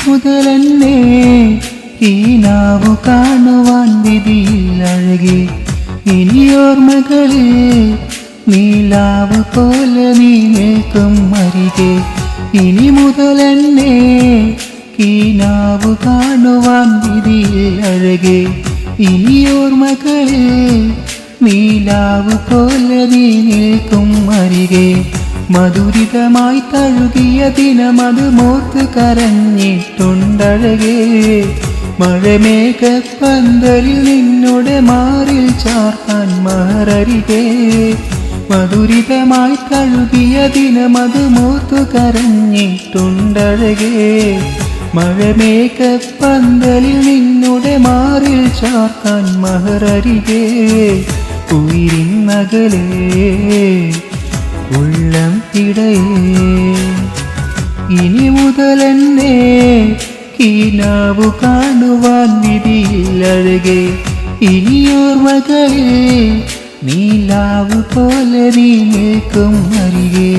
മുതലെന്നെ ഈ നാവു കാണുവാൻ വിധിയിൽ അഴകി ഇനിയോർമ്മകളിൽ നീലാവ് പോലെ നീ നിൽക്കും അരികെ ഇനി മുതലെന്നെ ഈ നാവു കാണുവാൻ വിധിയിൽ അഴകെ ഇനിയോർമ്മകളിൽ നീലാവ് പോലെ നീ നിൽക്കും അരികെ മധുരിതമായി തഴുകിയ ദിനമത് മോർത്ത് കരഞ്ഞിട്ടുണ്ടഴകേ മഴമേഘപ്പന്തലിൽ നിന്നോടെ മാറിൽ ചാർത്താൻ മഹറരികെ മധുരിതമായി തഴുകിയ ദിനമത് മോർത്തു കരഞ്ഞിട്ടുണ്ടഴകേ മഴമേഘപ്പന്തലിൽ നിന്നോടെ മാറിൽ ചാർത്താൻ മഹറരികെ ഉയിരിന്നകലേ ഉള്ളം ഇടയേ ഇനി മുതലെന്നെ കിനാവു കാണുവാൻ വിധിയിൽ അഴകെ ഇനിയോർമ്മകളിൽ നീലാവ് പോലെ നീ നിൽക്കും അരികെ